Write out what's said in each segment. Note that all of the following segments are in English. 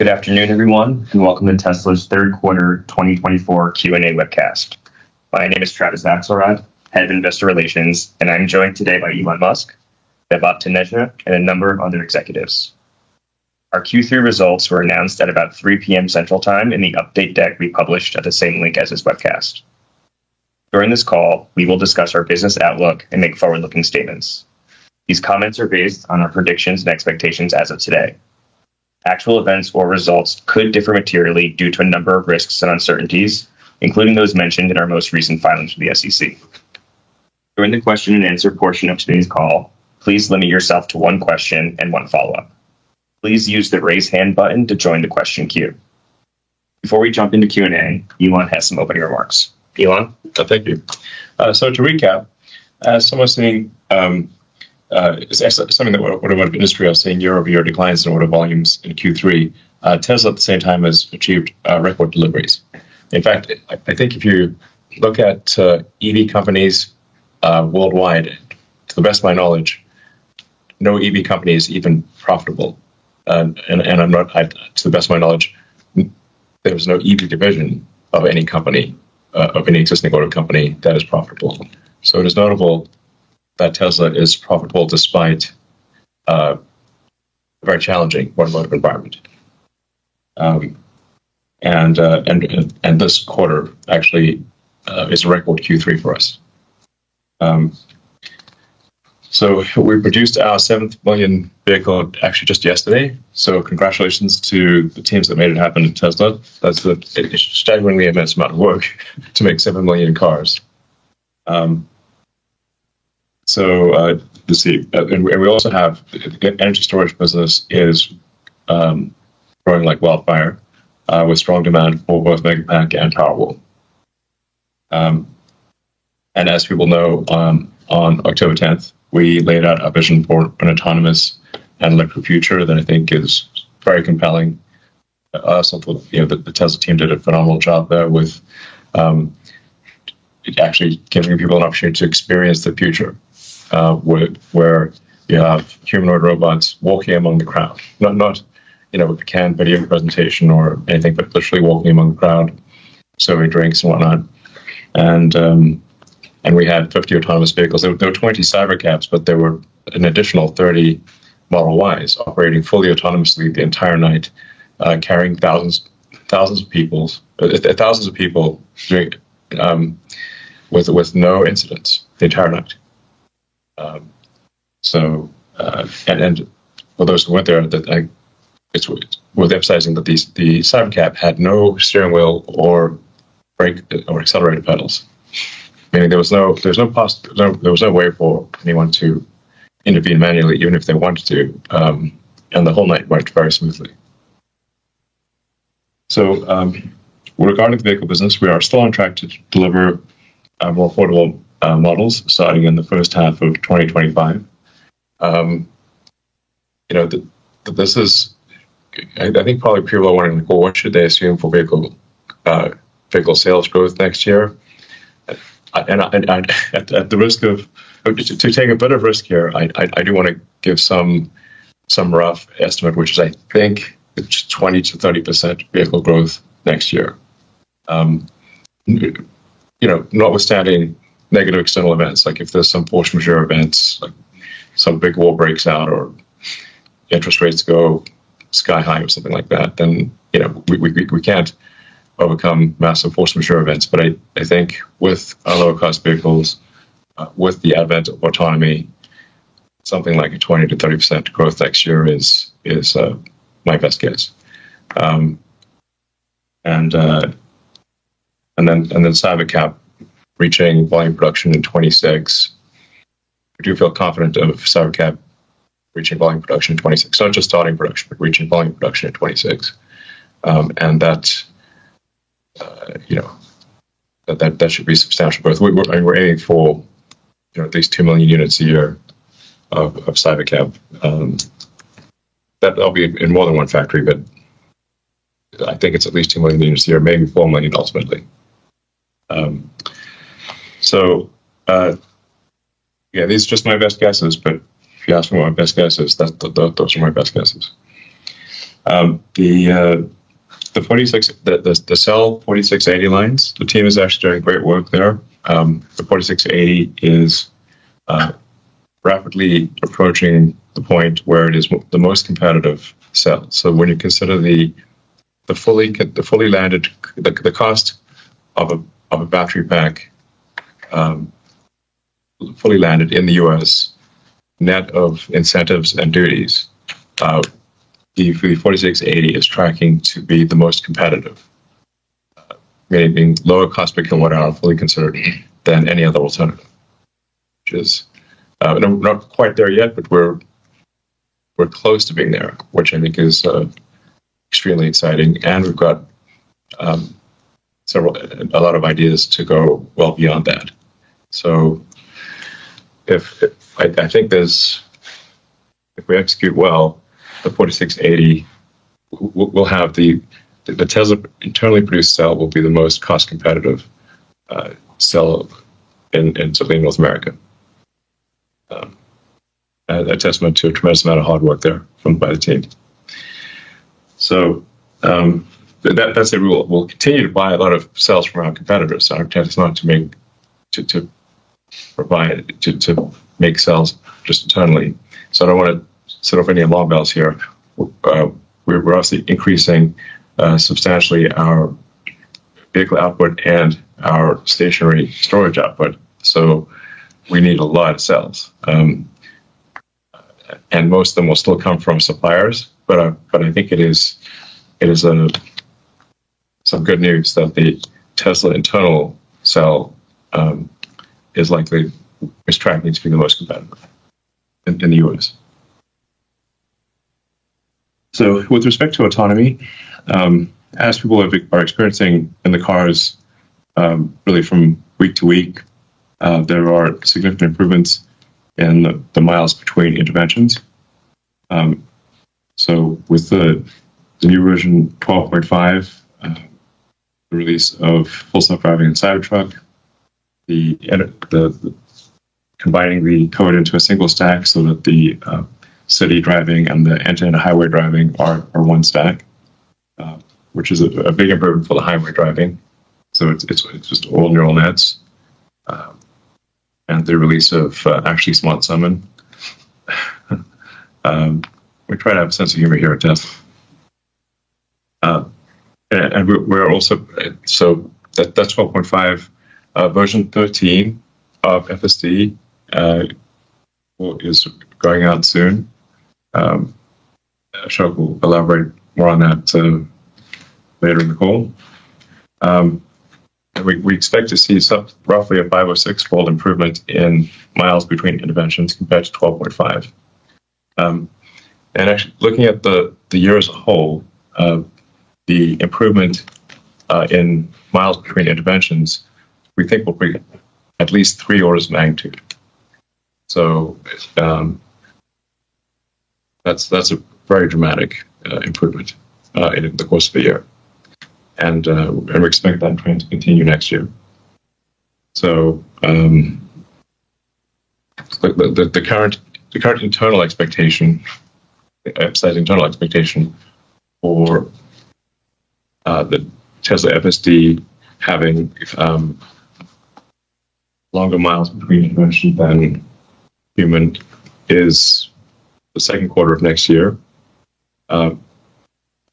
Good afternoon, everyone, and welcome to Tesla's third quarter 2024 Q&A webcast. My name is Travis Axelrod, Head of Investor Relations, and I'm joined today by Elon Musk, Vaibhav Taneja, and a number of other executives. Our Q3 results were announced at about 3 p.m. Central Time in the update deck we published at the same link as this webcast. During this call, we will discuss our business outlook and make forward-looking statements. These comments are based on our predictions and expectations as of today. Actual events or results could differ materially due to a number of risks and uncertainties, including those mentioned in our most recent filings with the SEC. During the question and answer portion of today's call, please limit yourself to one question and one follow-up. Please use the raise hand button to join the question queue. Before we jump into Q&A, Elon has some opening remarks. Elon? Thank you. So to recap, as someone was saying, something that automotive industry are seeing year-over-year declines in order volumes in Q3. Tesla at the same time has achieved record deliveries. In fact, I think if you look at EV companies worldwide, to the best of my knowledge, no EV company is even profitable. And I'm not, to the best of my knowledge, there is no EV division of any company, of any existing auto company that is profitable. So it is notable that Tesla is profitable despite a very challenging automotive environment. And this quarter actually is a record Q3 for us. So we produced our 7th million vehicle actually just yesterday. So congratulations to the teams that made it happen at Tesla. That's a staggeringly immense amount of work to make 7 million cars. Let's see, and we also have the energy storage business is growing like wildfire with strong demand for both Megapack and Powerwall. And as people know, on October 10th, we laid out a vision for an autonomous and electric future that I think is very compelling. The Tesla team did a phenomenal job there with actually giving people an opportunity to experience the future. Where you have humanoid robots walking among the crowd, not with a canned video presentation or anything, but literally walking among the crowd, serving drinks and whatnot. And we had 50 autonomous vehicles. There were 20 Cybercabs, but there were an additional 30 Model Ys operating fully autonomously the entire night, carrying thousands of people doing, with no incidents the entire night. And for those who went there, it's worth emphasizing that the Cybercab had no steering wheel or brake or accelerator pedals, meaning there was no way for anyone to intervene manually, even if they wanted to, and the whole night went very smoothly. So, regarding the vehicle business, we are still on track to deliver more affordable models starting in the first half of 2025. This is, I think probably people are wondering, well, what should they assume for vehicle sales growth next year? And at the risk of to take a bit of risk here, I do want to give some rough estimate, which is I think it's 20 to 30% vehicle growth next year. Notwithstanding negative external events, like if there's some force majeure events, like some big war breaks out or interest rates go sky high or something like that, then we can't overcome massive force majeure events. But I think with our lower cost vehicles, with the advent of autonomy, something like a 20 to 30% growth next year is my best guess. And then Cybercab reaching volume production in 26. We do feel confident of Cybercab reaching volume production in 26. Not just starting production, but reaching volume production in 26. And that, that should be substantial growth. We're aiming for, at least 2 million units a year of Cybercab. That'll be in more than one factory, but I think it's at least 2 million units a year, maybe 4 million ultimately. These are just my best guesses, but if you ask me what my best guess is, those are my best guesses. The cell 4680 lines, the team is actually doing great work there. The 4680 is rapidly approaching the point where it is the most competitive cell. So when you consider the fully landed, the cost of a battery pack fully landed in the U.S., net of incentives and duties, the 4680 is tracking to be the most competitive, meaning lower cost per kilowatt hour fully considered than any other alternative, which is not quite there yet, but we're close to being there, which I think is extremely exciting. And we've got a lot of ideas to go well beyond that. So I think if we execute well, the 4680 will have the Tesla internally produced cell will be the most cost competitive cell in certainly North America. A testament to a tremendous amount of hard work there by the team. So that's a rule. We'll continue to buy a lot of cells from our competitors. Our intent is not to make cells just internally. So I don't want to set off any alarm bells here. We're obviously increasing substantially our vehicle output and our stationary storage output. So we need a lot of cells. And most of them will still come from suppliers, but I think it is some good news that the Tesla internal cell is tracking to be the most competitive in the U.S. So with respect to autonomy, as people are experiencing in the cars, really from week to week, there are significant improvements in the miles between interventions. So with the new version 12.5, the release of Full Self-Driving and Cybertruck, the combining the code into a single stack so that the city driving and the end-to-end highway driving are one stack, which is a big improvement for the highway driving. So it's just all neural nets. And the release of actually Smart Summon. We try to have a sense of humor here at Tesla. And we're also, so that's 12.5. Version 13 of FSD is going out soon. Ashok will elaborate more on that later in the call. We expect to see roughly a 5 or 6-fold improvement in miles between interventions compared to 12.5. And actually, looking at the year as a whole, the improvement in miles between interventions, we think will be at least 3 orders of magnitude. So that's a very dramatic improvement in the course of a year. And we expect that trend to continue next year. So the current internal expectation, internal expectation for the Tesla FSD having longer miles between intervention than human is the second quarter of next year.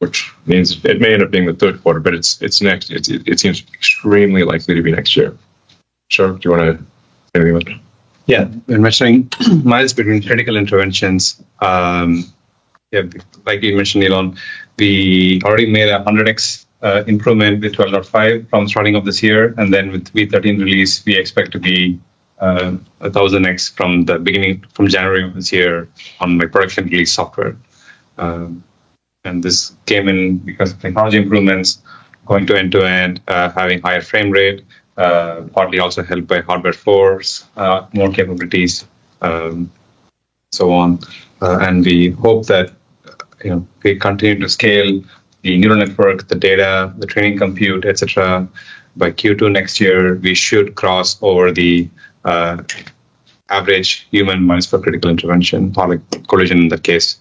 Which means it may end up being the third quarter, but it's next. It seems extremely likely to be next year. Sure, do you want to say anything about that? Yeah, we're measuring miles between critical interventions. Like you mentioned, Elon, we already made a 100x improvement with 12.5 from starting of this year, and then with V13 release, we expect to be 1000x from the beginning, from January of this year on my production release software. And this came in because of technology improvements, going to end-to-end, having higher frame rate, partly also helped by hardware force, more capabilities, so on. And we hope that we continue to scale the neural network, the data, the training compute, etc. By Q2 next year, we should cross over the average human miles per critical intervention, or like collision in that case.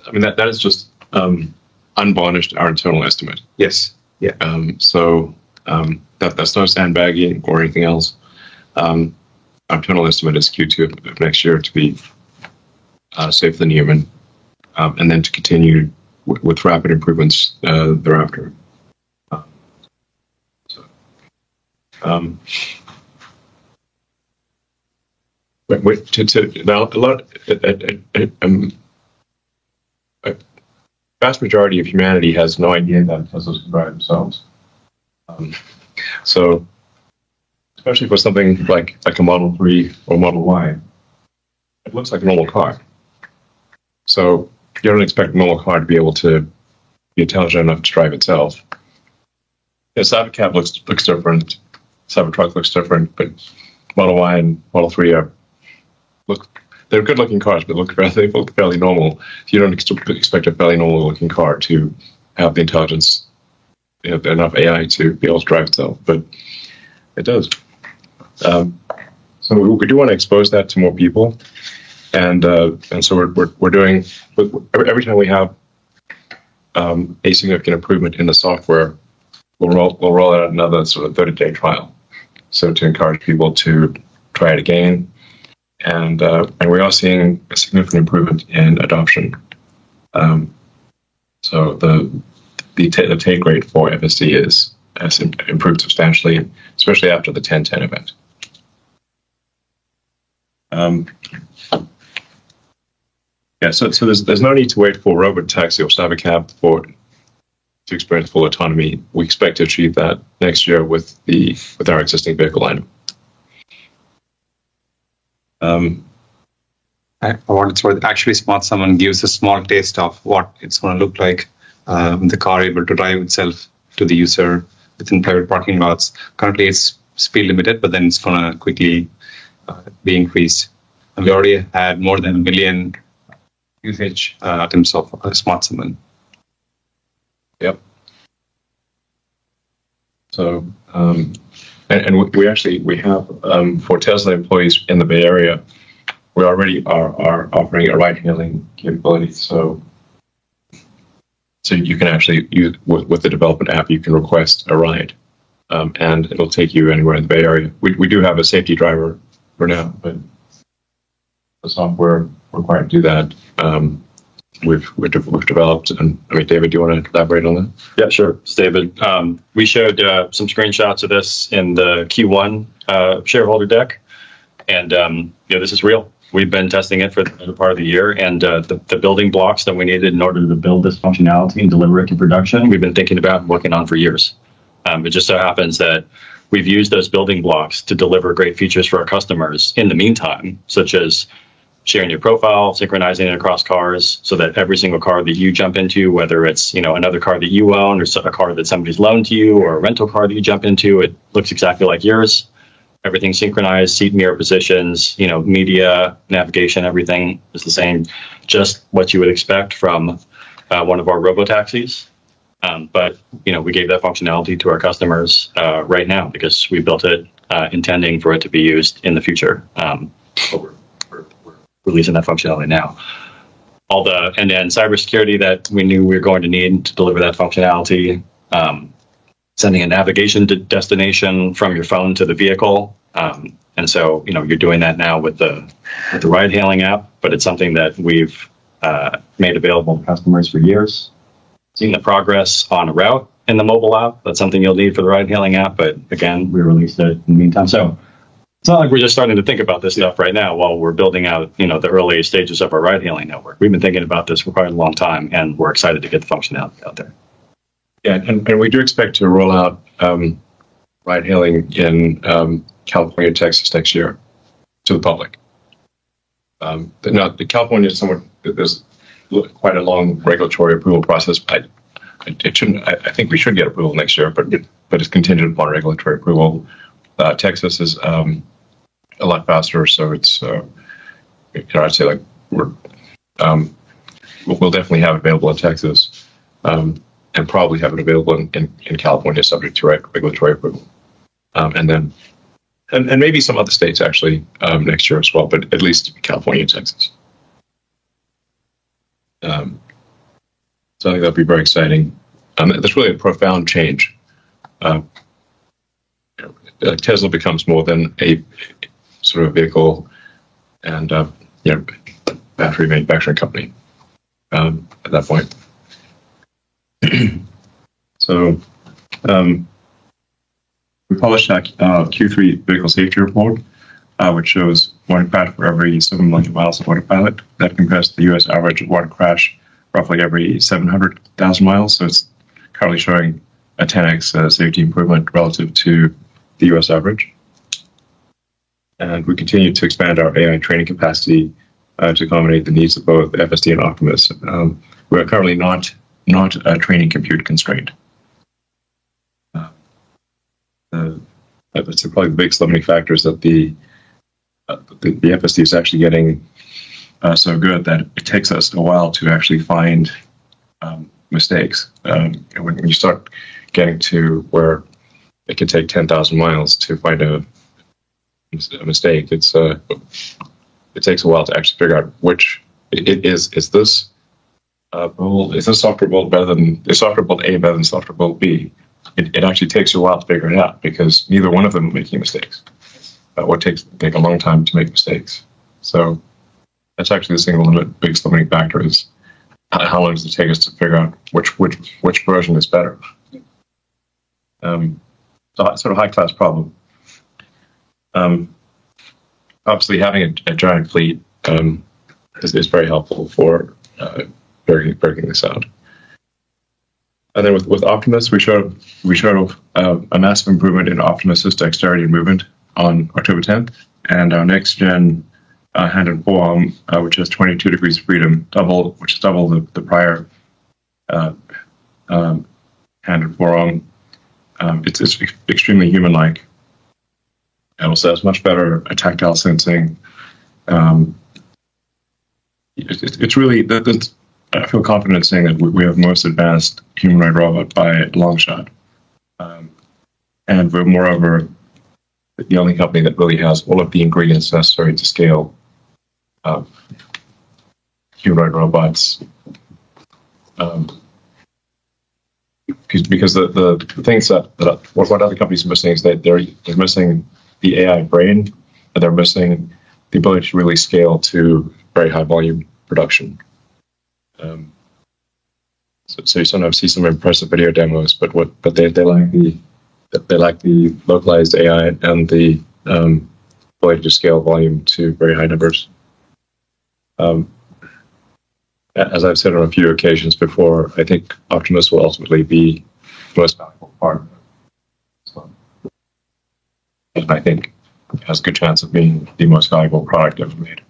I mean, that is just unvarnished our internal estimate. Yes. Yeah. That's no sandbagging or anything else. Our internal estimate is Q2 of next year to be safer than human, and then to continue with rapid improvements thereafter. A vast majority of humanity has no idea that Teslas can drive themselves. So, especially for something like a Model 3 or Model Y, it looks like a normal car. So you don't expect a normal car to be able to be intelligent enough to drive itself. The Cybercab looks different. Cybertruck looks different, but Model Y and Model 3 they're good-looking cars, but they look fairly normal. You don't expect a fairly normal-looking car to have the intelligence, enough AI to be able to drive itself, but it does. So we do want to expose that to more people, and so we're doing. Every time we have a significant improvement in the software, we'll roll out another sort of 30-day trial, so to encourage people to try it again. And we are seeing a significant improvement in adoption. So the take rate for FSD has improved substantially, especially after the 1010 event. So there's no need to wait for robotaxi or Cybercab to experience full autonomy. We expect to achieve that next year with our existing vehicle lineup. For what it's worth, actually, Smart Summon gives a small taste of what it's going to look like. The car able to drive itself to the user within private parking lots. Currently, it's speed limited, but then it's going to quickly be increased. And we already had more than 1 million usage attempts of Smart Summon. Yep. So, and we have for Tesla employees in the Bay Area, we already are offering a ride-hailing capability. So you can actually use with the development app, you can request a ride, and it'll take you anywhere in the Bay Area. We do have a safety driver for now, but the software required to do that. We've developed, and David, do you want to elaborate on that? Yeah, sure. It's David. We showed some screenshots of this in the Q1 shareholder deck, and this is real. We've been testing it for the better part of the year, and the building blocks that we needed in order to build this functionality and deliver it to production, we've been thinking about and working on for years. It just so happens that we've used those building blocks to deliver great features for our customers in the meantime, such as sharing your profile, synchronizing it across cars so that every single car that you jump into, whether it's another car that you own or a car that somebody's loaned to you or a rental car that you jump into, it looks exactly like yours. Everything synchronized, seat mirror positions, media, navigation, everything is the same, just what you would expect from one of our robotaxis. But we gave that functionality to our customers right now because we built it intending for it to be used in the future. We're releasing that functionality now. All the end-to-end cybersecurity that we knew we were going to need to deliver that functionality, sending a navigation to destination from your phone to the vehicle. And so, you're doing that now with the ride-hailing app, but it's something that we've made available to customers for years. Seeing the progress on a route in the mobile app, that's something you'll need for the ride-hailing app, but again, we released it in the meantime. So it's not like we're just starting to think about this stuff right now while we're building out, the early stages of our ride-hailing network. We've been thinking about this for quite a long time, and we're excited to get the functionality out there. Yeah, and we do expect to roll out ride-hailing in California and Texas next year to the public. Now, California there's quite a long regulatory approval process. I think we should get approval next year, but it's contingent upon regulatory approval. Texas is a lot faster, so it's I'd say like we'll definitely have it available in Texas, and probably have it available in California, subject to regulatory approval, and maybe some other states actually next year as well, but at least California and Texas. So I think that'll be very exciting. That's really a profound change. Tesla becomes more than a sort of vehicle and battery manufacturing company at that point. So we published our Q3 vehicle safety report, which shows one crash for every 7 million miles of autopilot. That compares to the U.S. average of one crash roughly every 700,000 miles. So it's currently showing a 10x safety improvement relative to the U.S. average. And we continue to expand our AI training capacity to accommodate the needs of both FSD and Optimus. We are currently not training compute constrained. That's probably the biggest limiting factor is that the FSD is actually getting so good that it takes us a while to actually find mistakes. When you start getting to where it can take 10,000 miles to find a mistake, it takes a while to actually figure out which is this build, is this software build better than is software build A better than software build B? It actually takes you a while to figure it out because neither one of them are making mistakes. Or take a long time to make mistakes. So that's actually the single biggest limiting factor is how long does it take us to figure out which version is better. So sort of high class problem. Obviously, having a giant fleet is very helpful for figuring this out. And then with Optimus, we showed a massive improvement in Optimus's dexterity and movement on October 10th, and our next gen hand and forearm, which has 22 degrees of freedom, which is double the prior hand and forearm. It's extremely human-like. It also has much better tactile sensing. It's really, I feel confident saying that we have the most advanced humanoid robot by a long shot. And we're moreover the only company that really has all of the ingredients necessary to scale humanoid robots. Because the things that what other companies are missing is that they're missing the AI brain, and they're missing the ability to really scale to very high volume production. So you sometimes see some impressive video demos, but they lack the localized AI and the ability to scale volume to very high numbers. As I've said on a few occasions before, I think Optimus will ultimately be the most valuable part of it. So, and I think it has a good chance of being the most valuable product ever made.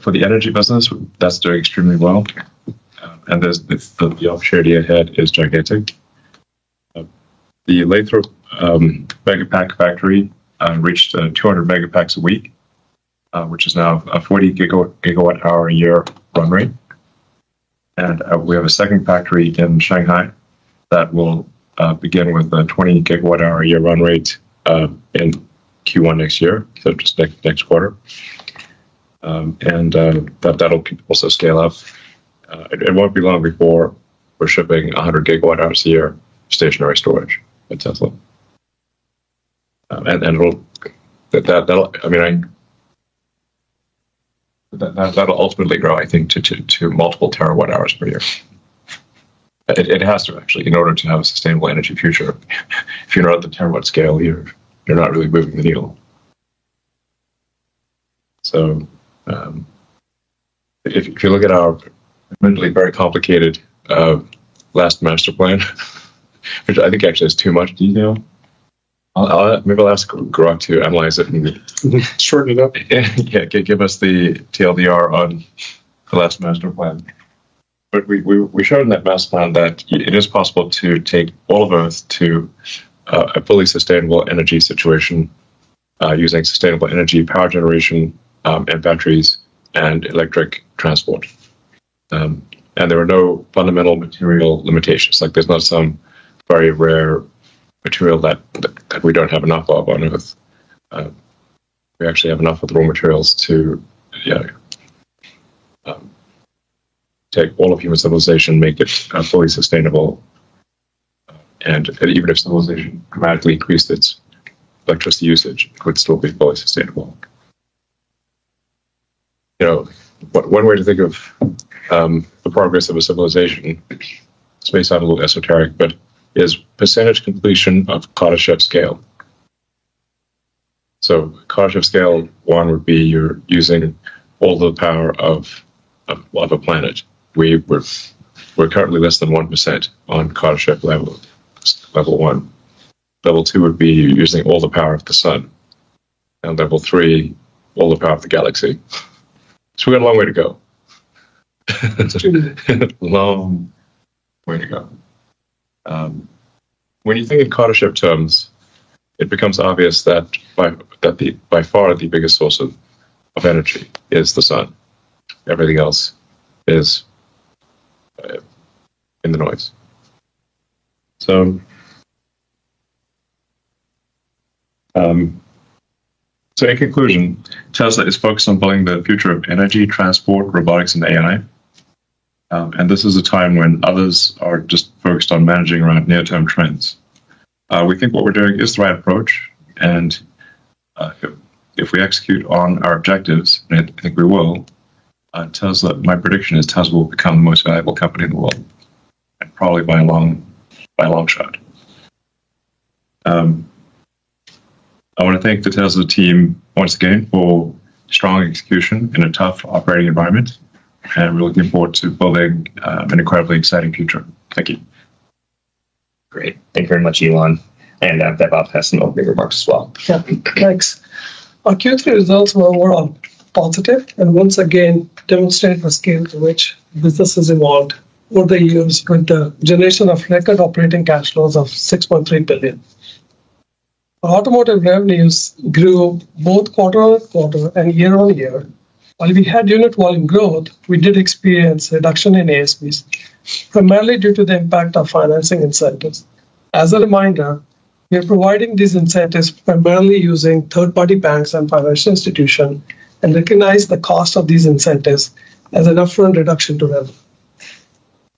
For the energy business, that's doing extremely well. And the opportunity ahead is gigantic. The Lathrop Megapack factory reached 200 megapacks a week, which is now a 40 gigawatt hour a year run rate. And we have a second factory in Shanghai that will begin with a 20 gigawatt hour a year run rate in Q1 next year, so just next quarter. And that'll also scale up. It won't be long before we're shipping 100 gigawatt hours a year stationary storage at Tesla. And that'll ultimately grow, I think, to multiple terawatt hours per year. It has to actually, in order to have a sustainable energy future. If you're not at the terawatt scale, you're not really moving the needle. So if you look at our admittedly very complicated last master plan, which I think actually has too much detail, maybe I'll ask Grok to analyze it and shorten it up. Yeah, give us the TLDR on the last master plan. But we showed in that master plan that it is possible to take all of Earth to a fully sustainable energy situation using sustainable energy, power generation, and batteries and electric transport. And there are no fundamental material limitations. Like there's not some very rare material that we don't have enough of on Earth. We actually have enough of the raw materials to take all of human civilization, make it fully sustainable, and even if civilization dramatically increased its electricity usage, it would still be fully sustainable. You know, one way to think of the progress of a civilization, this may sound a little esoteric, but is percentage completion of Kardashev scale. So Kardashev scale 1 would be you're using all the power of a planet. We're currently less than 1% on Kardashev level 1. Level 2 would be using all the power of the sun. And level 3, all the power of the galaxy. So we've got a long way to go. Long way to go. When you think in Kardashev terms, it becomes obvious that by far the biggest source of energy is the sun. Everything else is in the noise. So in conclusion, Tesla is focused on building the future of energy, transport, robotics, and AI. And this is a time when others are just focused on managing around near-term trends. We think what we're doing is the right approach, and if we execute on our objectives, and I think we will, Tesla, my prediction is Tesla will become the most valuable company in the world, and probably by a long shot. I want to thank the Tesla team once again for strong execution in a tough operating environment, and we're looking forward to building an incredibly exciting future. Thank you. Great. Thank you very much, Elon. And Vaibhav has some opening remarks as well. Yeah, thanks. Our Q3 results were overall positive and once again demonstrate the scale to which business has evolved over the years with the generation of record operating cash flows of $6.3 billion. Our automotive revenues grew both quarter-on-quarter and year-on-year. While we had unit volume growth, we did experience a reduction in ASPs, primarily due to the impact of financing incentives. As a reminder, we are providing these incentives primarily using third-party banks and financial institutions and recognize the cost of these incentives as an upfront reduction to revenue.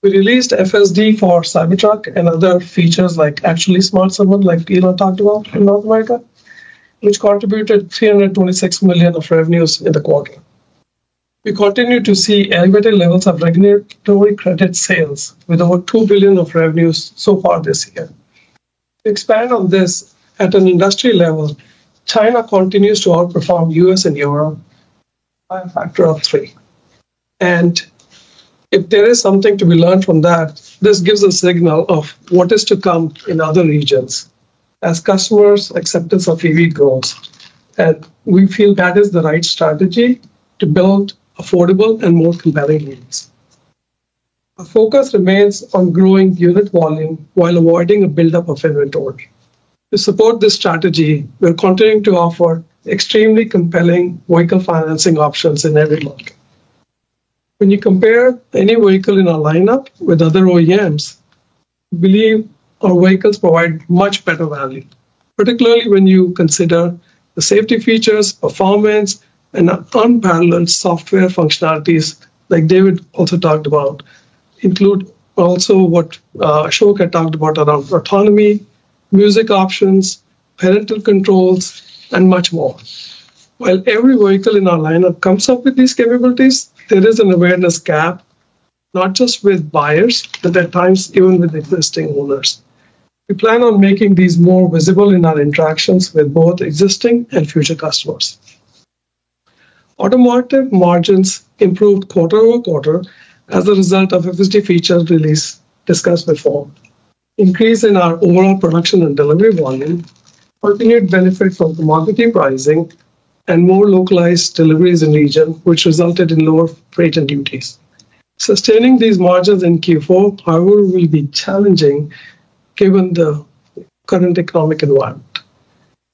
We released FSD for Cybertruck and other features like Actually Smart Summon, like Elon talked about in North America, which contributed $326 million of revenues in the quarter. We continue to see elevated levels of regulatory credit sales with over $2 billion of revenues so far this year. To expand on this, at an industry level, China continues to outperform US and Europe by a factor of 3. And if there is something to be learned from that, this gives a signal of what is to come in other regions as customers' acceptance of EV grows. And we feel that is the right strategy to build affordable and more compelling units. Our focus remains on growing unit volume while avoiding a buildup of inventory. To support this strategy, we're continuing to offer extremely compelling vehicle financing options in every market. When you compare any vehicle in our lineup with other OEMs, we believe our vehicles provide much better value, particularly when you consider the safety features, performance, and unparalleled software functionalities like David also talked about, include also what Ashok had talked about around autonomy, music options, parental controls, and much more. While every vehicle in our lineup comes up with these capabilities, there is an awareness gap, not just with buyers, but at times even with existing owners. We plan on making these more visible in our interactions with both existing and future customers. Automotive margins improved quarter-over-quarter as a result of FSD feature release discussed before. Increase in our overall production and delivery volume, continued benefit from commodity pricing, and more localized deliveries in region, which resulted in lower freight and duties. Sustaining these margins in Q4, however, will be challenging given the current economic environment.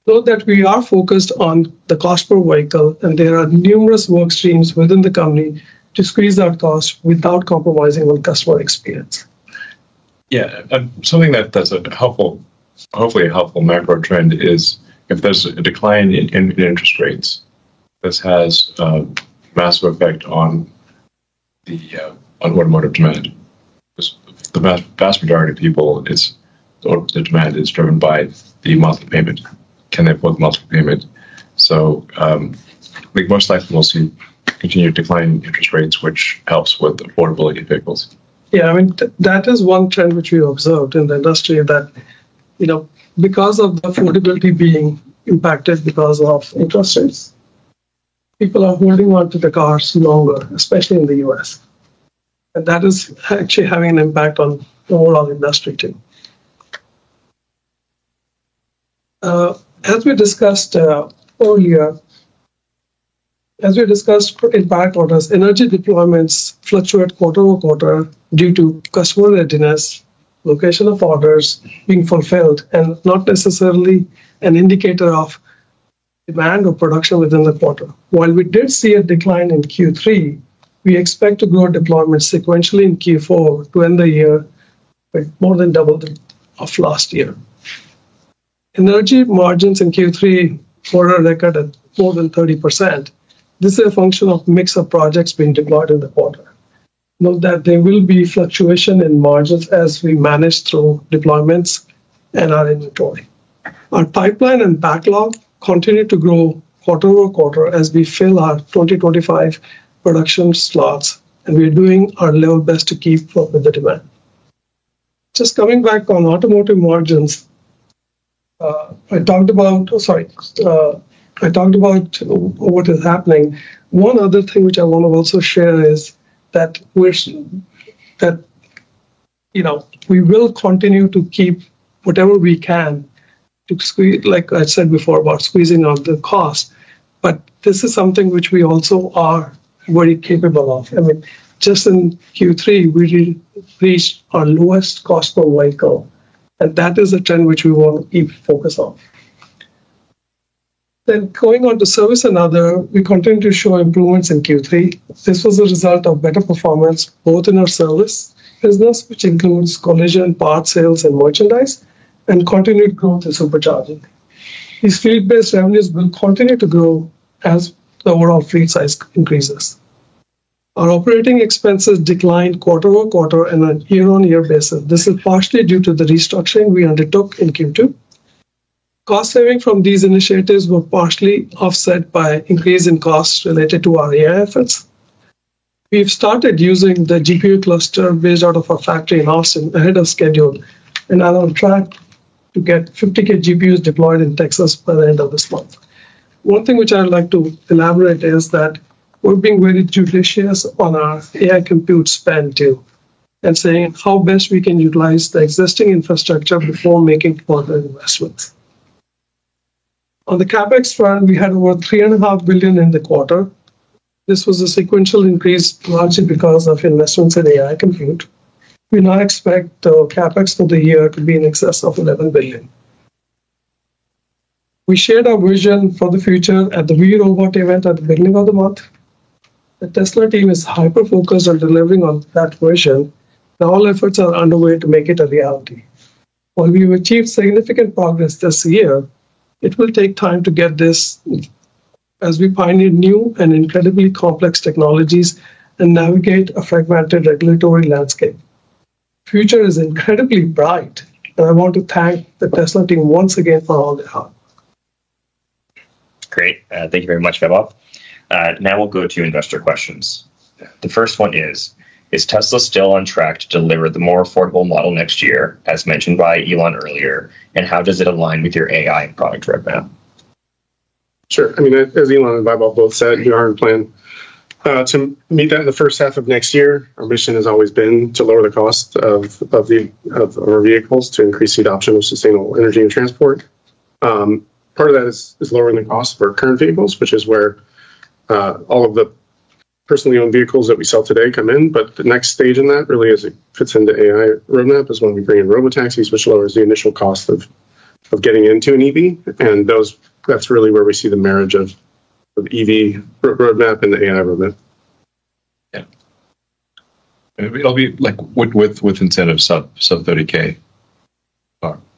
Note that we are focused on the cost per vehicle, and there are numerous work streams within the company to squeeze out costs without compromising on customer experience. Yeah, something that's hopefully a helpful macro trend is if there's a decline in interest rates, this has a massive effect on the automotive demand. Because the vast majority of people, the demand is driven by the monthly payment. Can they afford the monthly payment? So I think most likely we'll see continued decline in interest rates, which helps with affordability of vehicles. Yeah, I mean, that is one trend which we observed in the industry, that, because of the affordability being impacted because of interest rates, people are holding on to the cars longer, especially in the US. And that is actually having an impact on the overall industry too. As we discussed earlier, in prior quarters, energy deployments fluctuate quarter-over-quarter due to customer readiness, location of orders being fulfilled, and not necessarily an indicator of demand or production within the quarter. While we did see a decline in Q3, we expect to grow deployments sequentially in Q4 to end the year with more than double of last year. Energy margins in Q3 were a record at more than 30%. This is a function of mix of projects being deployed in the quarter. Note that there will be fluctuation in margins as we manage through deployments and our inventory. Our pipeline and backlog continue to grow quarter-over-quarter as we fill our 2025 production slots, and we're doing our level best to keep up with the demand. Just coming back on automotive margins, I talked about what is happening. One other thing which I want to also share is that we will continue to keep whatever we can to squeeze, like I said before, about squeezing out the cost. But this is something which we also are very capable of. I mean, just in Q3, we reached our lowest cost per vehicle, and that is a trend which we want to keep focus on. Then going on to service and other, we continue to show improvements in Q3. This was a result of better performance both in our service business, which includes collision, part sales, and merchandise, and continued growth in supercharging. These fleet-based revenues will continue to grow as the overall fleet size increases. Our operating expenses declined quarter-over-quarter and on a year-on-year basis. This is partially due to the restructuring we undertook in Q2. Cost saving from these initiatives were partially offset by increase in costs related to our AI efforts. We've started using the GPU cluster based out of our factory in Austin ahead of schedule and are on track to get 50K GPUs deployed in Texas by the end of this month. One thing which I'd like to elaborate is that we're being very judicious on our AI compute spend too, and saying how best we can utilize the existing infrastructure before making further investments. On the CapEx front, we had over $3.5 billion in the quarter. This was a sequential increase largely because of investments in AI compute. We now expect the CapEx for the year to be in excess of $11 billion. We shared our vision for the future at the We Robot event at the beginning of the month. The Tesla team is hyper-focused on delivering on that vision, and all efforts are underway to make it a reality. While we've achieved significant progress this year, it will take time to get this as we pioneer new and incredibly complex technologies and navigate a fragmented regulatory landscape. The future is incredibly bright, and I want to thank the Tesla team once again for all their help. Great. Thank you very much, Vaibhav. Now we'll go to investor questions. The first one is Tesla still on track to deliver the more affordable model next year, as mentioned by Elon earlier, and how does it align with your AI and product roadmap? Sure. I mean, as Elon and Vaibhav both said, we are in plan to meet that in the first half of next year. Our mission has always been to lower the cost of our vehicles to increase the adoption of sustainable energy and transport. Part of that is lowering the cost for current vehicles, which is where all of the personally owned vehicles that we sell today come in. But the next stage in that, really, as it fits into AI roadmap, is when we bring in robotaxis, which lowers the initial cost of getting into an EV. And that's really where we see the marriage of EV roadmap and the AI roadmap. Yeah. It'll be like with incentives sub 30K,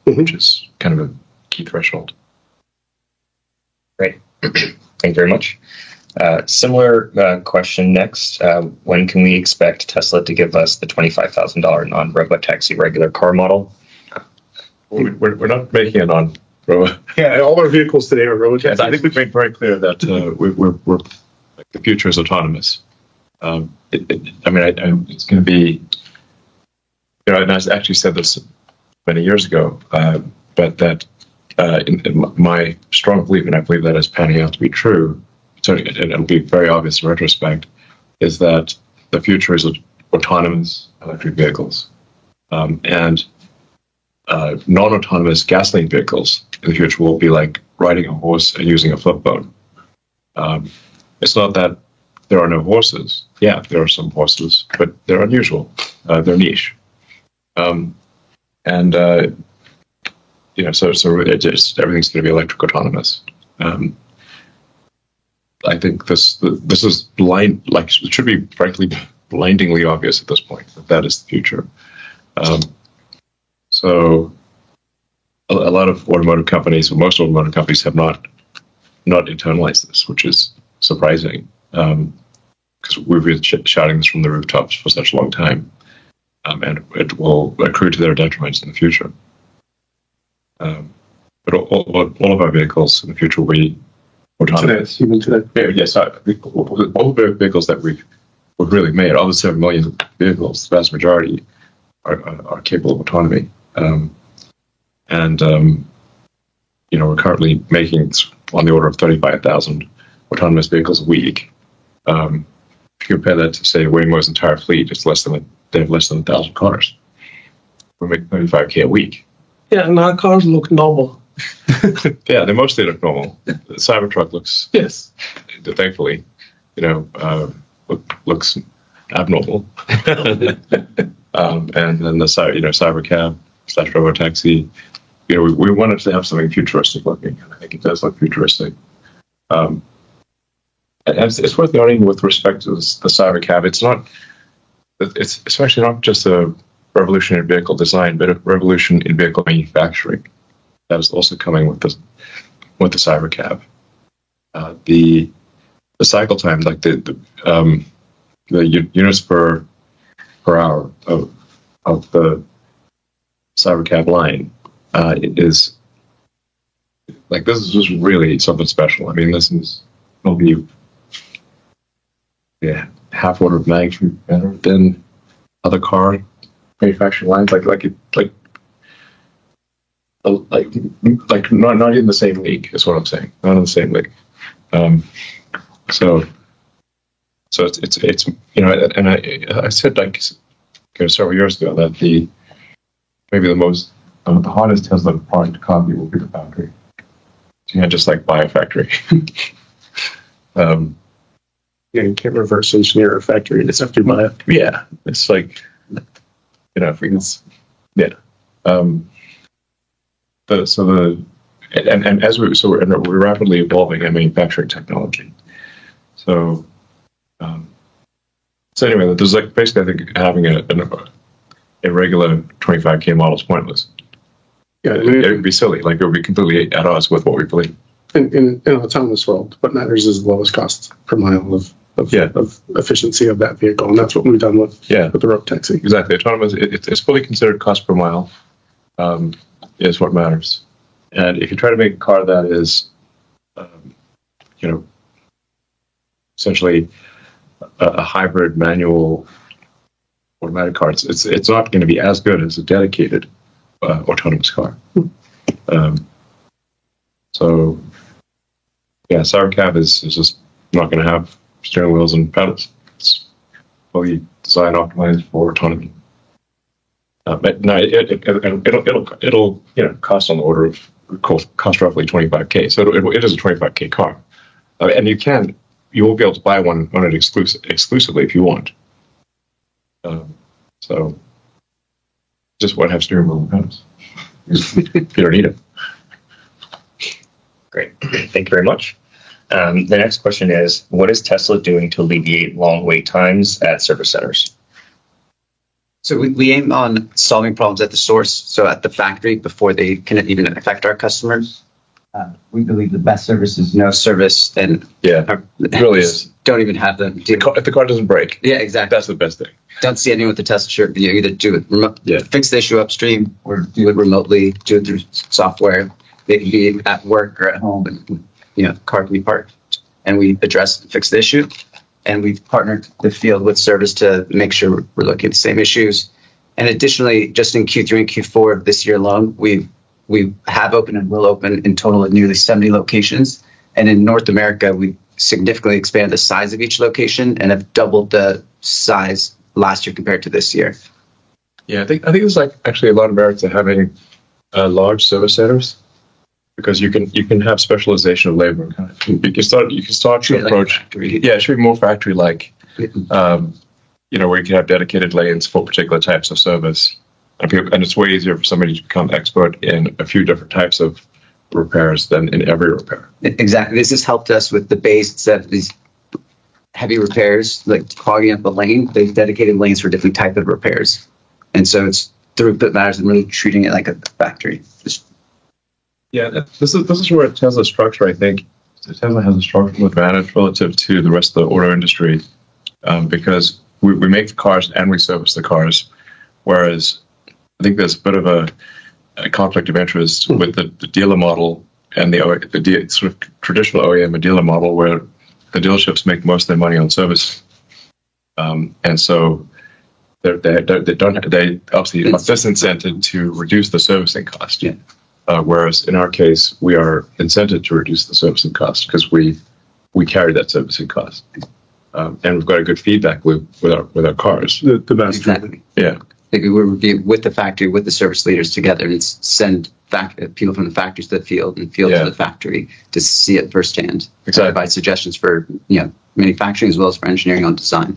which is kind of a key threshold. Great. Thank you very much. Similar question next. When can we expect Tesla to give us the $25,000 non-robotaxi regular car model? We're not making it on robo. Yeah, all our vehicles today are robotaxis. I think we've made very clear that we're the future is autonomous. It's going to be, and I actually said this many years ago, but that in my strong belief, and I believe that is panning out to be true, and it'll be very obvious in retrospect, is that the future is autonomous electric vehicles. And non-autonomous gasoline vehicles in the future will be like riding a horse and using a flip phone. It's not that there are no horses. Yeah, there are some horses, but they're unusual. They're niche. So everything's going to be electric autonomous. I think this is blind. Like, it should be frankly blindingly obvious at this point that is the future. So a lot of automotive companies, or most automotive companies, have not internalized this, which is surprising, because we've been shouting this from the rooftops for such a long time, and it will accrue to their detriment in the future. But all of our vehicles in the future will be autonomous. Even today. Yes, all the vehicles that we've really made, all the 7 million vehicles, the vast majority are capable of autonomy. We're currently making on the order of 35,000 autonomous vehicles a week. If you compare that to, say, Waymo's entire fleet, they have less than 1,000 cars. We make 35K a week. Yeah, and our cars look normal. Yeah, they mostly look normal. The Cybertruck looks, Yes. thankfully, looks abnormal. And then the Cybercab / robotaxi, we wanted to have something futuristic looking, and I think it does look futuristic. And it's worth noting with respect to the Cybercab, it's actually not just a revolution in vehicle design, but a revolution in vehicle manufacturing that is also coming with the Cybercab. The cycle time, like the units per hour of the Cybercab line, is like, this is just really something special. I mean, this is probably half order of magnitude better than other car manufacturing lines. Like not in the same league is what I'm saying. Not in the same league. So it's and I said, like, several years ago that maybe the hardest Tesla product to copy will be the factory. So you can't just buy a factory. You can't reverse engineer a factory. You just have to buy it. Yeah, it's like, if we can, yeah. We're rapidly evolving in manufacturing technology. So anyway, there's basically, I think, having a regular 25K model is pointless. Yeah, it would be silly. It would be completely at odds with what we believe. In an autonomous world, what matters is the lowest cost per mile of efficiency of that vehicle, and that's what we've done with the robotaxi. Exactly, autonomous. It's fully considered cost per mile is what matters. And if you try to make a car that is, essentially a hybrid manual automatic car, it's not going to be as good as a dedicated autonomous car. Cybercab is just not going to have steering wheels and pedals. It's fully designed, optimized for autonomy. But no, it'll cost on the order of cost roughly 25K. So it is a 25K car, and you will be able to buy one on it exclusively if you want. So just won't have steering wheel and pedals. You don't need it. Great. Thank you very much. The next question is, what is Tesla doing to alleviate long wait times at service centers? So we aim on solving problems at the source, so at the factory, before they can even affect our customers. We believe the best service is no service, and Yeah, it really is. don't even have them. If the car doesn't break, Yeah, exactly. that's the best thing. Don't see anyone with the Tesla shirt. You either do it remote, Yeah. fix the issue upstream, or do it remotely, do it through software. They can be at work or at home, and the car can be parked, and we address and fix the issue. And we've partnered the field with service to make sure we're looking at the same issues. And additionally, just in Q3 and Q4 of this year alone, we have opened and will open in total at nearly 70 locations. And in North America, we significantly expanded the size of each location and have doubled the size last year compared to this year. Yeah, I think there's actually a lot of merit to having large service centers, because you can have specialization of labor. You can start to approach. Yeah, it should be more factory-like. Where you can have dedicated lanes for particular types of service, and it's way easier for somebody to become expert in a few different types of repairs than in every repair. Exactly. This has helped us with the base. Instead of these heavy repairs, like clogging up a lane, they've dedicated lanes for different type of repairs. And so it's throughput matters and really treating it like a factory. Yeah, this is where Tesla's structure, I think, Tesla has a structural advantage relative to the rest of the auto industry, because we make the cars and we service the cars, whereas I think there's a bit of a conflict of interest with the dealer model and the sort of traditional OEM and dealer model, where the dealerships make most of their money on service, and so they obviously are disincented to reduce the servicing cost. Yeah. Whereas in our case, we are incented to reduce the servicing cost because we carry that servicing cost, and we've got a good feedback with our cars. The best. Exactly. Yeah. Maybe we'll review with the factory, with the service leaders together, and send people from the factories to the field and field to the factory to see it firsthand. Exactly. Provide suggestions for manufacturing as well as for engineering on design.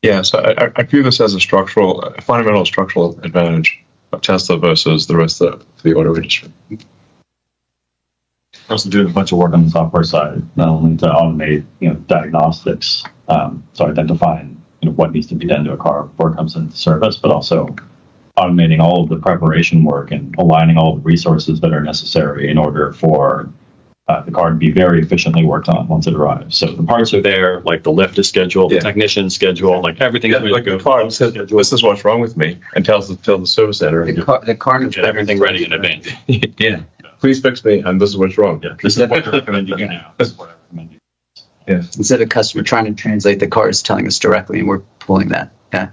Yeah. So I view this as a fundamental structural advantage of Tesla versus the rest of the auto industry. We're also doing a bunch of work on the software side, not only to automate, diagnostics, so identifying, what needs to be done to a car before it comes into service, but also automating all of the preparation work and aligning all the resources that are necessary in order for the car to be very efficiently worked on once it arrives. So the parts are there, like the lift is scheduled, the technician schedule, like everything's ready like to go. the car says, "This is what's wrong with me," and tells the service center, The car Get everything ready in advance. "Yeah, please fix me, and this is what's wrong." Yeah, this is what I recommend you do now. This is what I recommend you. Yeah. Instead of customer trying to translate, the car is telling us directly, and we're pulling that. Yeah.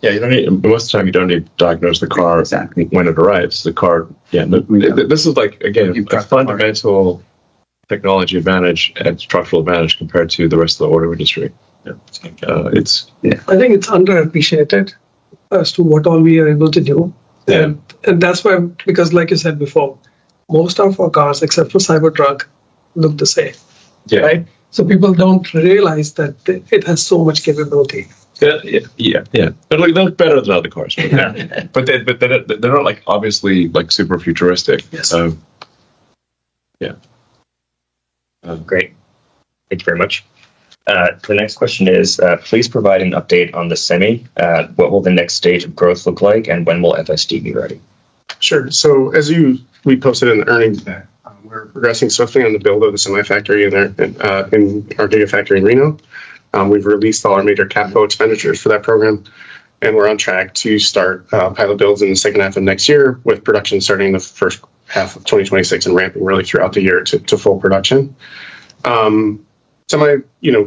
Yeah, you don't need, most of the time you don't need to diagnose the car Exactly. when it arrives. The car, this is again, a fundamental technology advantage and structural advantage compared to the rest of the auto industry. Yeah. I think it's underappreciated as to what all we are able to do. Yeah. And that's why, because like you said before, most of our cars, except for Cybertruck, look the same. Yeah. Right? So people don't realize that it has so much capability. Yeah. They look better than other cars, but they're not obviously super futuristic. Yes. Great. Thank you very much. The next question is, please provide an update on the Semi. What will the next stage of growth look like, and when will FSD be ready? Sure. So we posted in the earnings deck, we're progressing swiftly on the build of the Semi factory in our Gigafactory in Reno. We've released all our major capital expenditures for that program, and we're on track to start pilot builds in the second half of next year, with production starting in the first half of 2026 and ramping really throughout the year to full production. Semi,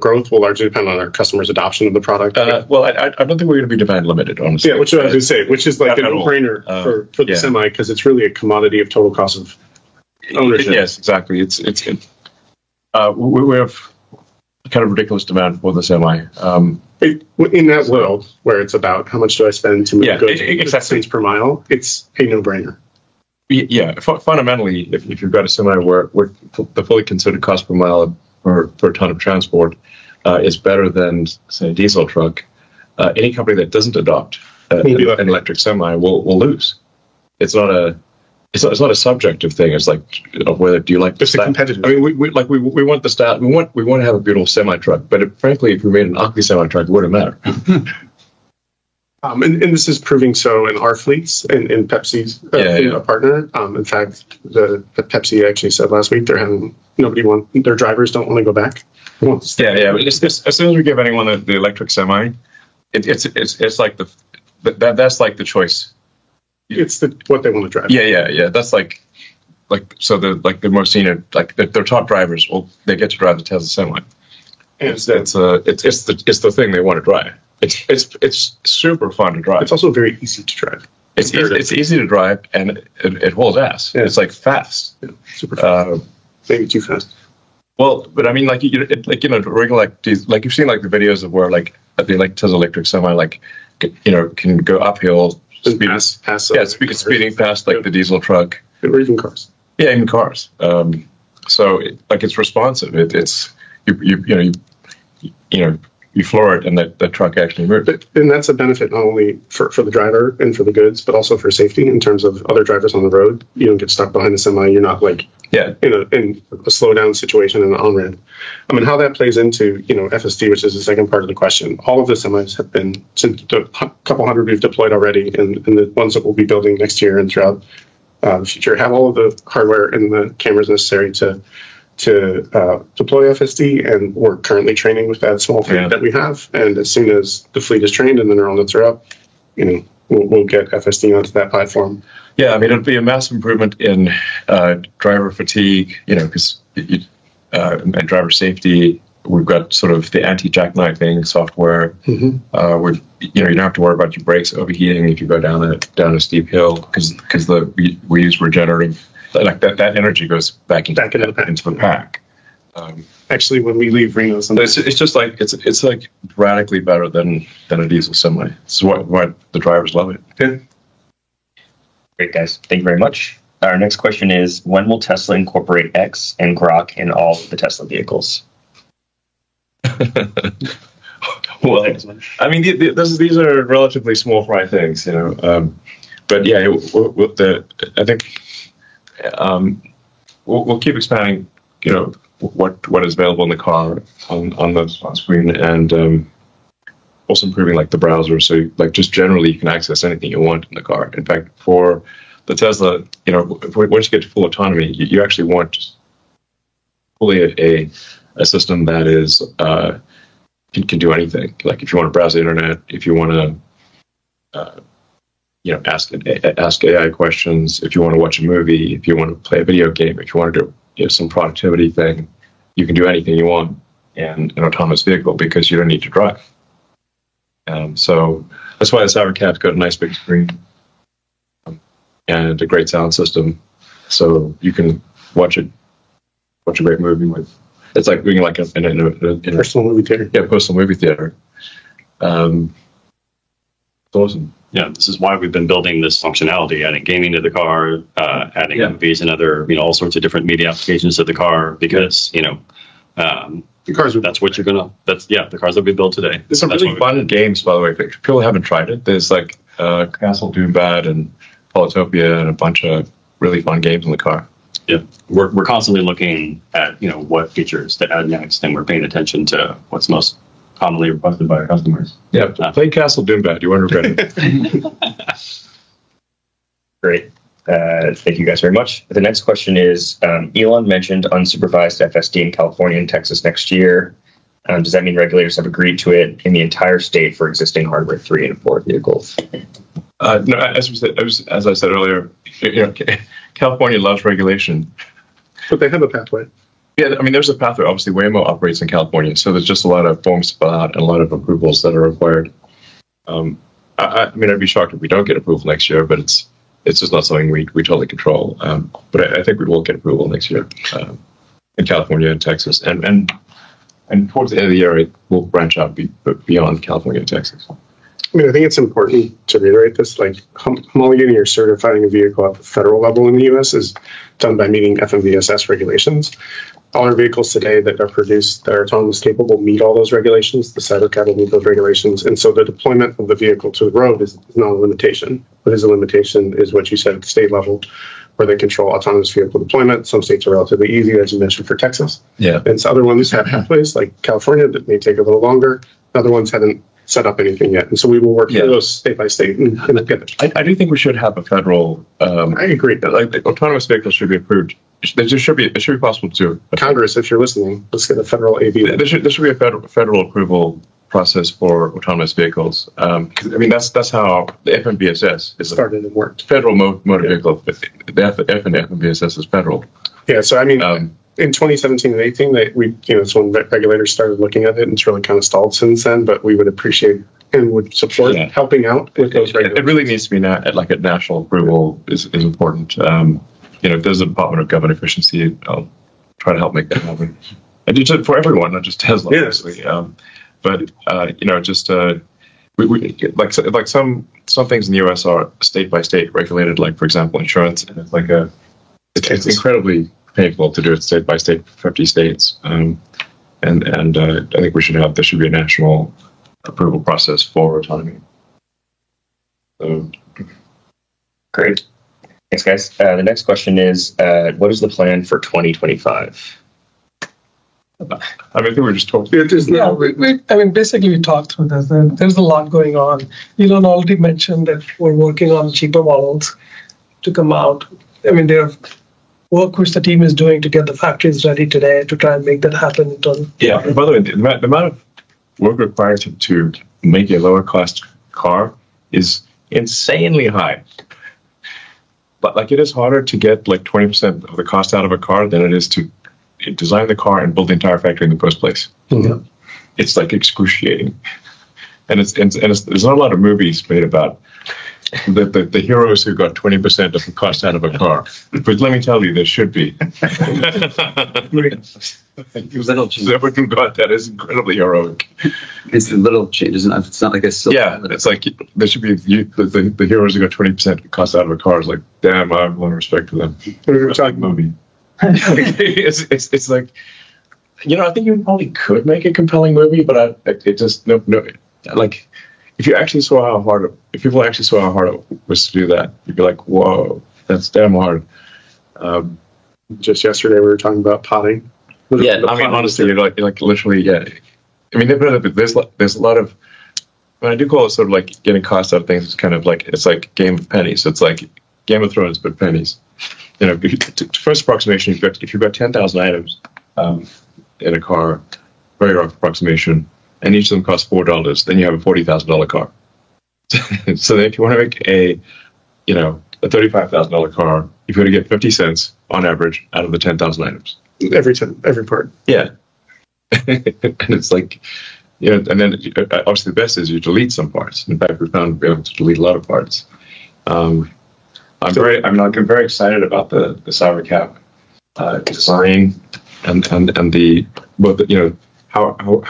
growth will largely depend on our customers' adoption of the product. Well, I don't think we're going to be demand limited, honestly. Yeah, which I was going to say, which is like a no-brainer for the Semi, because it's really a commodity of total cost of ownership. Yes, exactly. We have kind of ridiculous demand for the Semi. In that world where it's about how much do I spend to move goods exactly. cents per mile, it's a no-brainer. Yeah, fundamentally, if you've got a Semi where the fully considered cost per mile per ton of transport is better than, say, a diesel truck, any company that doesn't adopt an electric Semi will lose. It's not a subjective thing. It's whether do you like the style. Competitive. I mean, we want the style. We want to have a beautiful semi truck. But frankly, if we made an ugly semi truck, it wouldn't matter. And this is proving so in our fleets and in Pepsi's a partner. In fact, the Pepsi actually said last week their drivers don't want to go back. Yeah. As soon as we give anyone the electric semi, it's like that's like the choice. It's what they want to drive. Yeah. That's like the most senior, like their top drivers. Well, they get to drive the Tesla semi. And it's the thing they want to drive. It's super fun to drive. It's also very easy to drive. It's easy to drive, and it holds ass. Yeah. It's like fast. Yeah, super fast. Maybe too fast. Well, but I mean, regular, like you've seen like the videos of where like the Tesla electric semi can go uphill, speeding past like the diesel truck, or even cars. Yeah, even cars. So it's responsive. It's you floor it and the truck actually moves. And that's a benefit not only for the driver and for the goods, but also for safety in terms of other drivers on the road. You don't get stuck behind the semi. You're not in a slowdown situation in an on-ramp. I mean, how that plays into, FSD, which is the second part of the question. All of the semis have been, since a couple hundred we've deployed already, and the ones that we'll be building next year and throughout the future have all of the hardware and the cameras necessary to deploy FSD, and we're currently training with that small fleet that we have. And as soon as the fleet is trained and the neural nets are up, we'll get FSD onto that platform. Yeah, I mean, it'll be a massive improvement in driver fatigue, because and driver safety. We've got sort of the anti-jackknifing software. Where you don't have to worry about your brakes overheating if you go down a steep hill because we use regenerative. Like that energy goes back into the pack. Actually, when we leave Reno, it's just like it's like radically better than a diesel semi. It's what the drivers love it. Yeah. Great, guys. Thank you very much. Our next question is: when will Tesla incorporate X and Grok in all of the Tesla vehicles? Well, I mean, these are relatively small fry things, but yeah, I think. We'll keep expanding, what is available in the car on the screen, and also improving like the browser. So just generally, you can access anything you want in the car. In fact, for the Tesla, once you get to full autonomy, you actually want fully a system that is can do anything. Like if you want to browse the internet, if you want to ask AI questions, if you want to watch a movie, if you want to play a video game, if you want to do some productivity thing, you can do anything you want in an autonomous vehicle because you don't need to drive. So that's why the Cybercab's got a nice big screen and a great sound system, so you can watch a great movie with. It's like being like in a personal movie theater. Yeah, personal movie theater. It's awesome. Yeah, this is why we've been building this functionality, adding gaming to the car, adding movies and other, all sorts of different media applications to the car, because, the cars. That's what you're gonna. The cars that we build today. There's some really fun games, by the way. If people haven't tried it, there's like Castle Doombad and Polytopia and a bunch of really fun games in the car. Yeah, we're constantly looking at what features to add next, and we're paying attention to what's most commonly requested by our customers. Yeah, play Castle Doombad. You won't regret it. Great. Thank you guys very much. The next question is, Elon mentioned unsupervised FSD in California and Texas next year. Does that mean regulators have agreed to it in the entire state for existing hardware 3 and 4 vehicles? No, as I said earlier, California loves regulation. But they have a pathway. Yeah, I mean, there's a pathway. Obviously, Waymo operates in California, so there's just a lot of forms to fill out and a lot of approvals that are required. I mean, I'd be shocked if we don't get approval next year, but it's just not something we totally control. But I think we will get approval next year in California and Texas, and towards the end of the year, it will branch out beyond California and Texas. I mean, I think it's important to reiterate this, like homologating or certifying a vehicle at the federal level in the U.S. is done by meeting FMVSS regulations. All our vehicles today that are produced that are autonomous capable meet all those regulations. The Cybercab will meet those regulations. And so the deployment of the vehicle to the road is not a limitation. What is a limitation is what you said at the state level, where they control autonomous vehicle deployment. Some states are relatively easy, as you mentioned, for Texas. Yeah. And so other ones have pathways, like California, that may take a little longer. Other ones haven't set up anything yet. And so we will work through those state by state and get it. I do think we should have a federal. I agree. Like autonomous vehicles should be approved. It should be possible to. Congress, if you're listening, let's get a federal AV. There should be a federal approval process for autonomous vehicles. I mean, that's how the FMVSS is started and worked. Federal motor vehicle. The FMVSS is federal. Yeah. So I mean, in 2017 and 18, that's when regulators started looking at it, and it's really kind of stalled since then. But we would appreciate and would support helping out with those regulations. It really needs to be like a national approval is important. If there's a Department of Government Efficiency, I'll try to help make that happen. And it's for everyone, not just Tesla, obviously. But like some things in the U.S. are state by state regulated. Like for example, insurance, and it's incredibly painful to do it state by state, 50 states. I think there should be a national approval process for autonomy. So, great. Thanks, guys. The next question is, what is the plan for 2025? I think we're just talking. Basically, we talked through this. There's a lot going on. Elon already mentioned that we're working on cheaper models to come out. I mean, there's work which the team is doing to get the factories ready today to try and make that happen. Yeah. By the way, the amount of work required to make a lower cost car is insanely high. But like, it is harder to get like 20% of the cost out of a car than it is to design the car and build the entire factory in the first place. Mm-hmm. It's like excruciating, and there's not a lot of movies made about the heroes who got 20% of the cost out of a car. But let me tell you, there should be. Little changes. Everyone got that is incredibly heroic. It's the little changes, and it's not like a silver. Yeah, it's like there should be the heroes who got 20% cost out of a car. Is like, damn, I have a lot of respect for them. We were talking movie. It's like, I think you probably could make a compelling movie, but it just no. Like, if people actually saw how hard it was to do that, you'd be like, whoa, that's damn hard. Just yesterday, we were talking about potting. Yeah, I mean, honestly, you're like literally, yeah. I mean, there's a lot of. When I do call it sort of like getting cost out of things, it's kind of like it's like Game of Pennies. It's like Game of Thrones, but pennies. First approximation, if you've got 10,000 items in a car, very rough approximation, and each of them costs $4, then you have a $40,000 car. So then if you want to make a $35,000 car, you've got to get 50 cents on average out of the 10,000 items. Every part. Yeah. And it's like, and then obviously the best is you delete some parts. In fact, we found we're able to delete a lot of parts. I'm very excited about the Cybercab design and how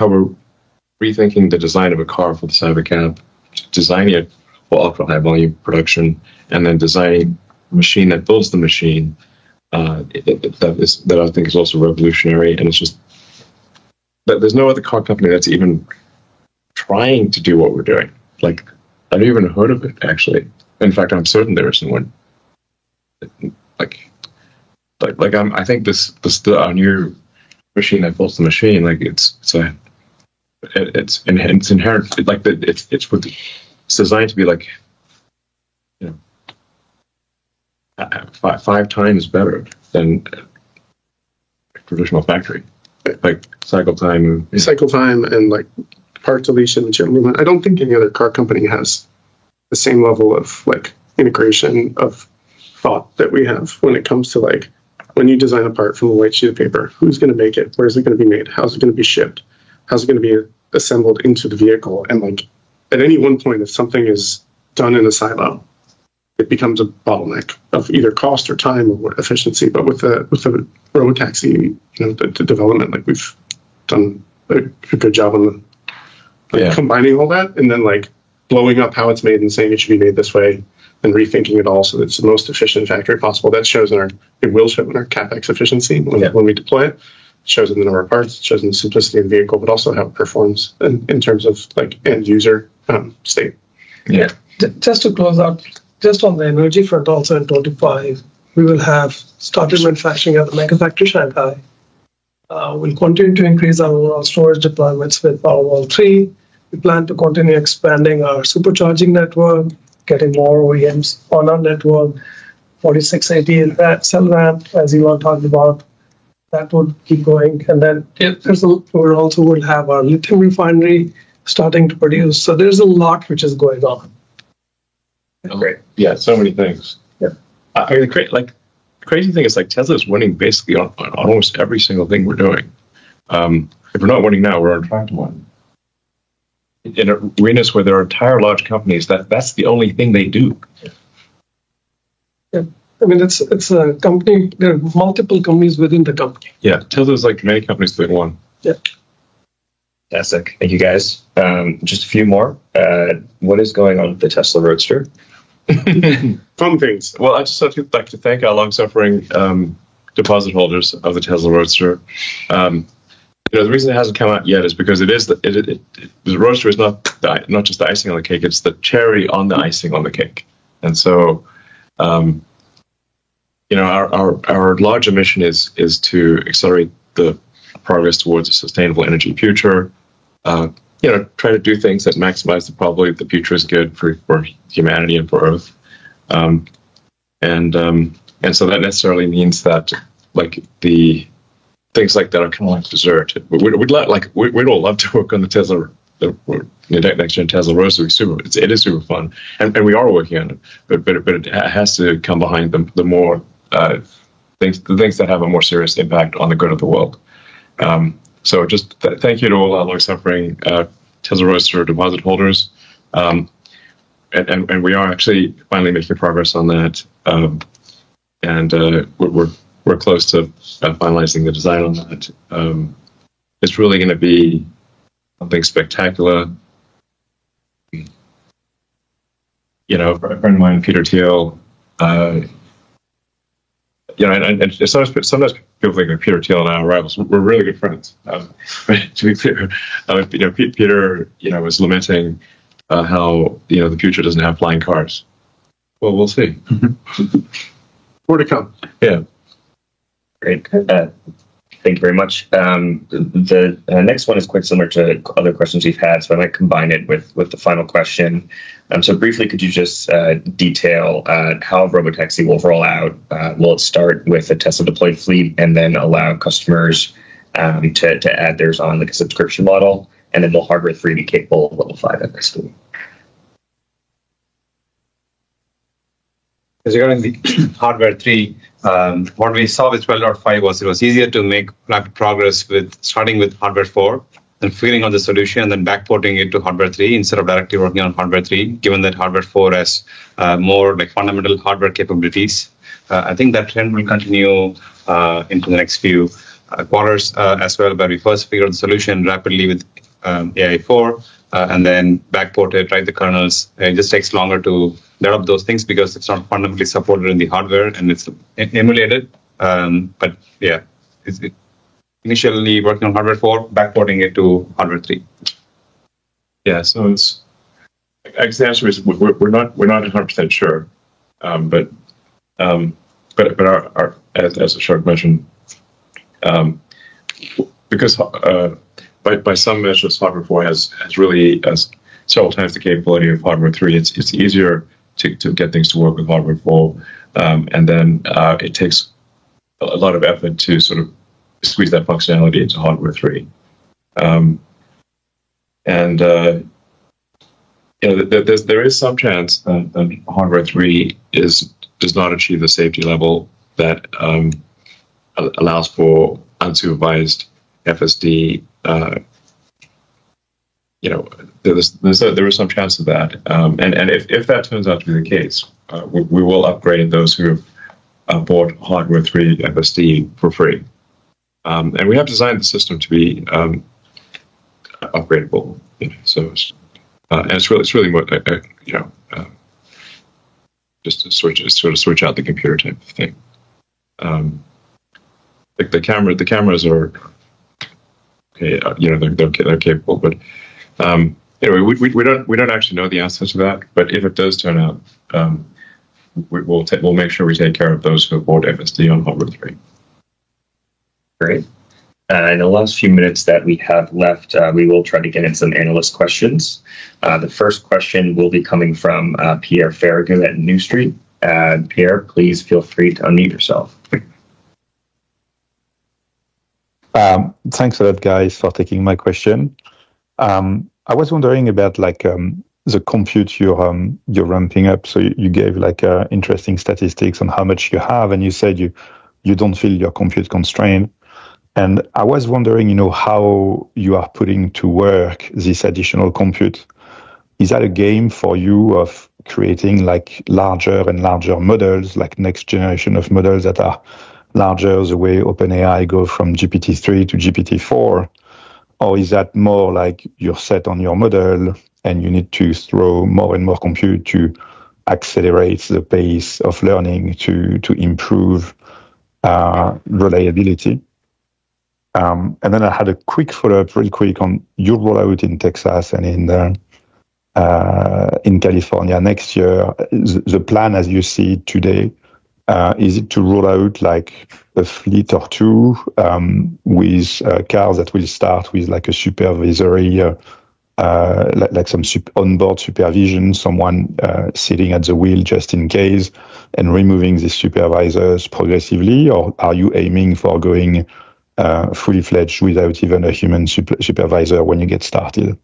we're rethinking the design of a car for the Cybercab, designing it for ultra high volume production, and then designing a machine that builds the machine that I think is also revolutionary. And it's just that there's no other car company that's even trying to do what we're doing. Like, I've never even heard of it, actually. In fact, I'm certain there isn't one. I think our new machine that builds the machine, like it's inherent, like it's designed to be like, five times better than a traditional factory, like cycle time and like part deletion, material movement. I don't think any other car company has the same level of like integration of thought that we have when it comes to like when you design a part from a white sheet of paper, who's going to make it? Where is it going to be made? How's it going to be shipped? How's it going to be assembled into the vehicle? And like at any one point, if something is done in a silo, it becomes a bottleneck of either cost or time or efficiency. But with the road taxi, the development, like we've done a good job on combining all that and then like blowing up how it's made and saying it should be made this way and rethinking it all so that it's the most efficient factory possible. That shows it will show in our CapEx efficiency when we deploy it. It shows in the number of parts, it shows in the simplicity of the vehicle, but also how it performs in terms of like end user state. Yeah. Just to close out, just on the energy front, also in 25, we will have started manufacturing at the Mega Factory Shanghai. We'll continue to increase our overall storage deployments with Powerwall 3. We plan to continue expanding our supercharging network, getting more OEMs on our network. 4680 cell ramp, as Elon talked about, that would keep going. And then we also will have our lithium refinery starting to produce. So there's a lot which is going on. Great. Yeah, so many things. Yeah. I mean, crazy thing is like Tesla's winning basically on almost every single thing we're doing. If we're not winning now, we're on track to win. In arenas where there are entire large companies, that's the only thing they do. Yeah. I mean, it's a company. There are multiple companies within the company. Yeah, Tesla's like many companies within one. Yeah. Fantastic. Thank you, guys. Just a few more. What is going on with the Tesla Roadster? Fun things. Well, I just like to thank our long-suffering deposit holders of the Tesla Roadster. The reason it hasn't come out yet is because the Roadster is not just the icing on the cake; it's the cherry on the icing on the cake. And so, our larger mission is to accelerate the progress towards a sustainable energy future. Try to do things that maximize the probability that the future is good for humanity and for Earth. And so that necessarily means that like the things like that are kind of like dessert. We'd all love to work on the Tesla, the next gen Tesla Roadster. It is super fun, and we are working on it. But it has to come behind the more things that have a more serious impact on the good of the world. So just thank you to all our long-suffering Tesla Roadster deposit holders. And we are actually finally making progress on that. We're close to finalizing the design on that. It's really going to be something spectacular. A friend of mine, Peter Thiel, and sometimes people think that Peter Thiel and I are rivals. We're really good friends. But to be clear, Peter, was lamenting how the future doesn't have flying cars. Well, we'll see. More to come. Yeah. Great. Thank you very much. The next one is quite similar to other questions we've had, so I might combine it with the final question. So briefly, could you just detail how Robotaxi will roll out? Will it start with a Tesla deployed fleet and then allow customers to add theirs on like a subscription model? And then will Hardware 3 be capable of level 5 FSD? Regarding the Hardware 3, what we saw with 12.5 was it was easier to make rapid progress with starting with Hardware 4 and figuring out the solution and then backporting it to Hardware 3 instead of directly working on Hardware 3, given that Hardware 4 has more like fundamental hardware capabilities. I think that trend will continue into the next few quarters as well, where we first figure out the solution rapidly with AI4 and then backport it, write the kernels. It just takes longer to develop those things because it's not fundamentally supported in the hardware and it's emulated. But yeah, it's initially working on Hardware 4, backporting it to Hardware 3. Yeah, so it's. I guess the answer is we're not 100% sure, but our as Ashok mentioned, because by some measures Hardware 4 has really several times the capability of Hardware 3. It's easier to get things to work with Hardware 4, and then it takes a lot of effort to sort of squeeze that functionality into Hardware 3. There is some chance that Hardware 3 does not achieve the safety level that allows for unsupervised FSD. There is some chance of that, and if that turns out to be the case, we will upgrade those who have bought Hardware 3 FSD for free, and we have designed the system to be upgradable. And it's really more, just to switch out the computer type of thing. The cameras are okay. They're capable, but anyway, we don't actually know the answer to that. But if it does turn out, we'll make sure we take care of those who have bought FSD on Hardware 3. Great. In the last few minutes that we have left, we will try to get in some analyst questions. The first question will be coming from Pierre Farragut at New Street. Pierre, please feel free to unmute yourself. Thanks a lot, guys, for taking my question. I was wondering about the compute you're ramping up. So you gave interesting statistics on how much you have, and you said you don't feel your compute constrained. And I was wondering, how you are putting to work this additional compute. Is that a game for you of creating larger and larger models, like next generation of models that are larger, the way OpenAI go from GPT-3 to GPT-4? Or is that more like you're set on your model and you need to throw more and more compute to accelerate the pace of learning to improve reliability? And then I had a quick follow-up real quick on your rollout in Texas and in California next year. The plan as you see it today, is it to roll out a fleet or two with cars that will start with a supervisory, some onboard supervision, someone sitting at the wheel just in case, and removing the supervisors progressively? Or are you aiming for going fully fledged without even a human supervisor when you get started?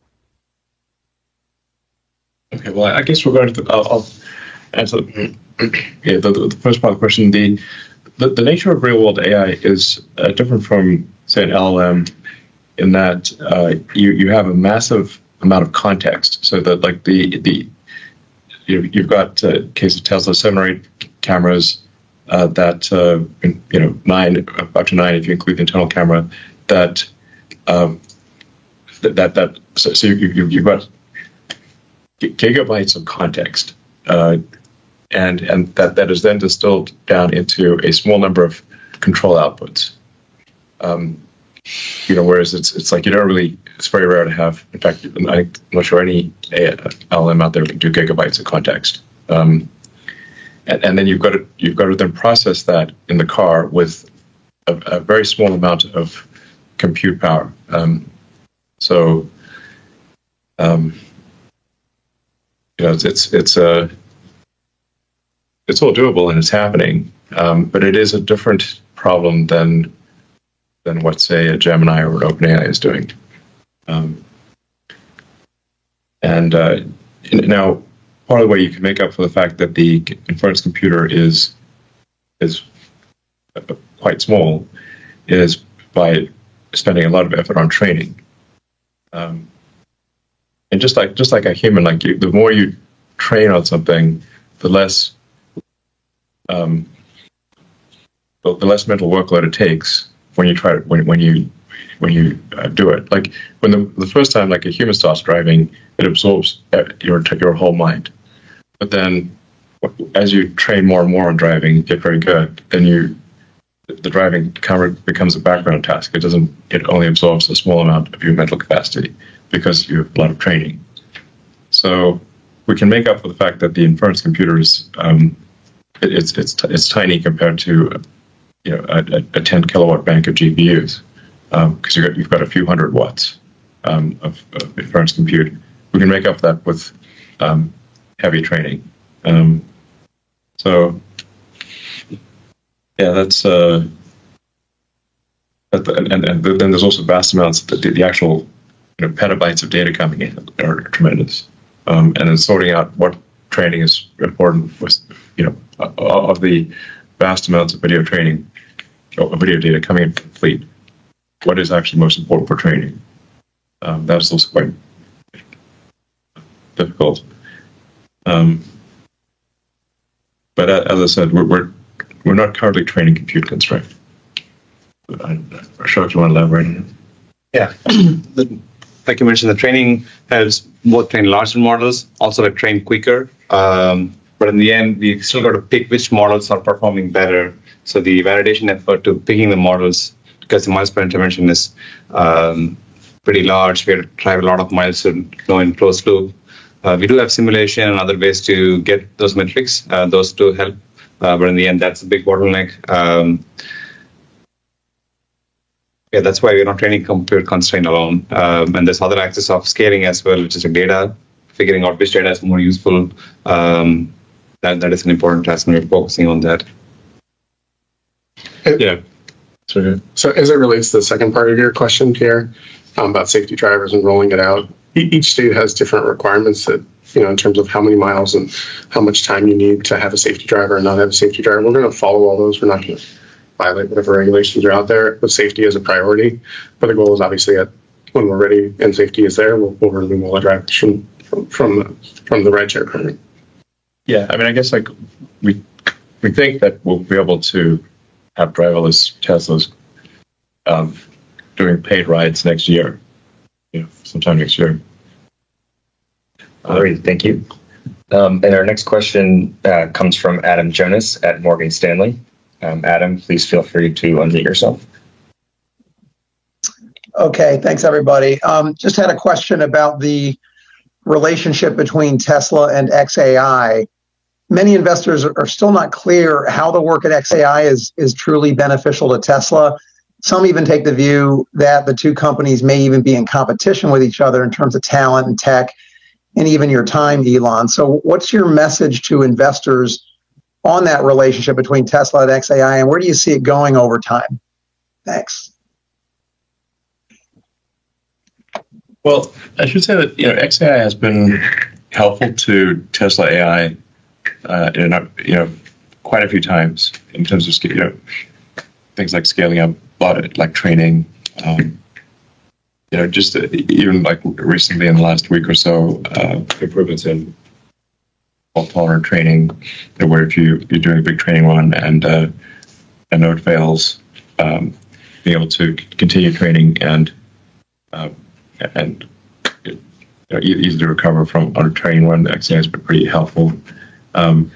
Okay, well, I guess regarding I'll answer the first part of the question. The nature of real world AI is different from, say, an LLM in that you have a massive amount of context. So that you've got case of Tesla 7 or 8 cameras. That 9 up to 9 if you include the internal camera. So you've got gigabytes of context, and that is then distilled down into a small number of control outputs. Whereas it's you don't really. It's very rare to have. In fact, I'm not sure any LLM out there can do gigabytes of context. And then you've got to then process that in the car with a very small amount of compute power. It's all doable and it's happening, but it is a different problem than what, say, a Gemini or an OpenAI is doing. Now, part of the way you can make up for the fact that the inference computer is quite small is by spending a lot of effort on training. And just like a human, the more you train on something, the less mental workload it takes when you try when you do it. When the first time a human starts driving, it absorbs your whole mind. But then, as you train more and more on driving, get very good, then the driving becomes a background task. It only absorbs a small amount of your mental capacity because you have a lot of training. So we can make up for the fact that the inference computer is it's tiny compared to a 10 kilowatt bank of GPUs, because you've got a few hundred watts of inference compute. We can make up for that with heavy training. That's and then there's also vast amounts. The actual petabytes of data coming in are tremendous, and then sorting out what training is important was of the vast amounts of video training or video data coming in from the fleet, what is actually most important for training. That's also quite difficult. But as I said, we're not currently training compute constrained. I'm not sure if you want to elaborate on it. Yeah, like you mentioned, the training helps both train larger models, also train quicker. But in the end, we still got to pick which models are performing better. So the validation effort to picking the models, because the miles per intervention is pretty large, we have to drive a lot of miles to go in closed loop. We do have simulation and other ways to get those metrics. Those do help, but in the end, that's a big bottleneck. Yeah, that's why we're not training compute constraint alone. And there's other axis of scaling as well, which is like data, figuring out which data is more useful. That is an important task, and we're focusing on that. Yeah. So as it relates to the second part of your question, Pierre, about safety drivers and rolling it out, each state has different requirements that, in terms of how many miles and how much time you need to have a safety driver and not have a safety driver. We're going to follow all those. We're not going to violate whatever regulations are out there, but safety is a priority. But the goal is obviously when we're ready and safety is there, we'll remove all the drivers from the rideshare program. Yeah, I mean, I guess like we think that we'll be able to have driverless Teslas doing paid rides next year, sometime next year. All right, thank you. And our next question comes from Adam Jonas at Morgan Stanley. Adam, please feel free to unmute yourself. Okay, thanks everybody. Just had a question about the relationship between Tesla and XAI. Many investors are still not clear how the work at XAI is truly beneficial to Tesla. Some even take the view that the two companies may even be in competition with each other in terms of talent and tech, and even your time, Elon. So what's your message to investors on that relationship between Tesla and XAI, and where do you see it going over time? Thanks. Well, I should say that XAI has been helpful to Tesla AI quite a few times in terms of things like scaling up, a lot of like training. Just even like recently in the last week or so, improvements in fault-tolerant training, where if you're doing a big training run and a node fails, being able to continue training and easily recover from on a training run, XAI has been pretty helpful. But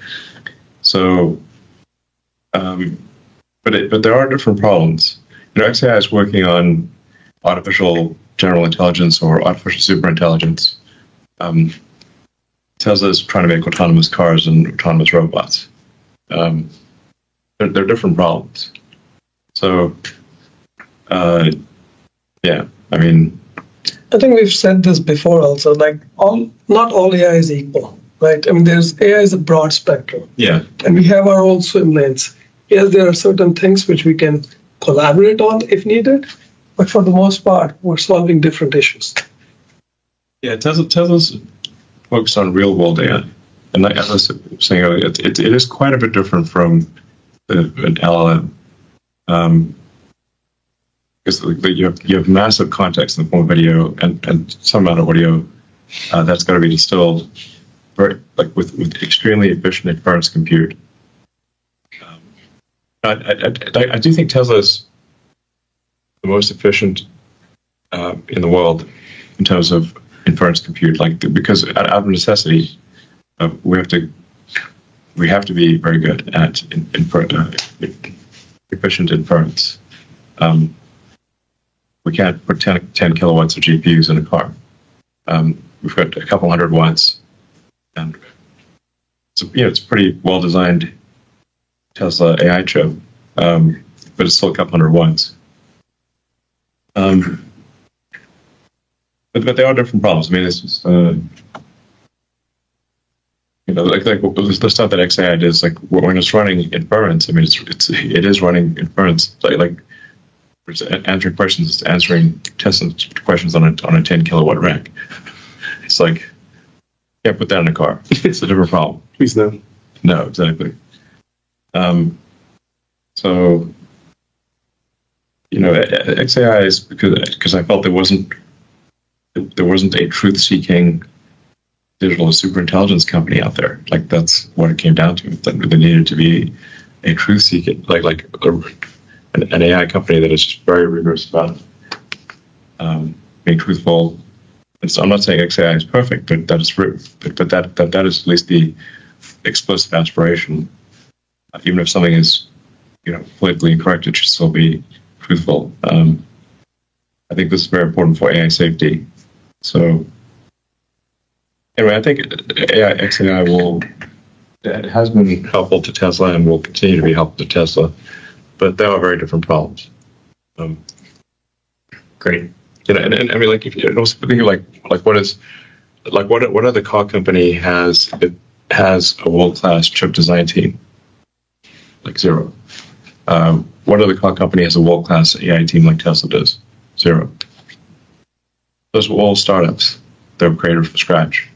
there are different problems. XAI is working on artificial general intelligence or artificial superintelligence. Tesla is trying to make autonomous cars and autonomous robots. They're different problems. So, yeah, I mean, I think we've said this before also, like not all AI is equal, right? I mean, AI is a broad spectrum. Yeah. And we have our own swim lanes. Yes, there are certain things which we can collaborate on if needed, but for the most part, we're solving different issues. Yeah, Tesla's focused on real world AI. And like I was saying earlier, it is quite a bit different from an LLM. Because you have massive context in the form of video and some amount of audio that's got to be distilled with extremely efficient inference compute. I do think Tesla is the most efficient in the world in terms of inference compute, because out of necessity, we have to be very good at efficient inference. We can't put 10 kilowatts of GPUs in a car. We've got a couple hundred watts, and it's pretty well designed Tesla AI chip, but it's still a couple hundred watts. But there are different problems. I mean, it's just the stuff that XAI does, like when it's running inference. I mean, it is running inference, like it's answering questions, it's answering Tesla questions on a 10 kilowatt rack. It's like, yeah, put that in a car. It's a different problem. Please no. No, exactly. So, XAI is because I felt there wasn't a truth-seeking digital superintelligence company out there. Like that's what it came down to. That there needed to be a truth-seeking, an AI company that is just very rigorous about being truthful. And so I'm not saying XAI is perfect, but that is that is at least the explicit aspiration. Even if something is, politically incorrect, it should still be truthful. I think this is very important for AI safety. So anyway, I think XAI it has been helpful to Tesla and will continue to be helpful to Tesla, but there are very different problems. Great. And I mean, like, if you're also thinking like what other car company has a world-class chip design team? Like zero. What other car company has a world-class AI team like Tesla does? Zero. Those were all startups that were created from scratch.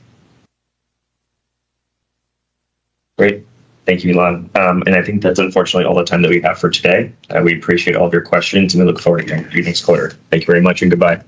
Great. Thank you, Elon. And I think that's unfortunately all the time that we have for today. We appreciate all of your questions and we look forward to hearing you next quarter. Thank you very much and goodbye.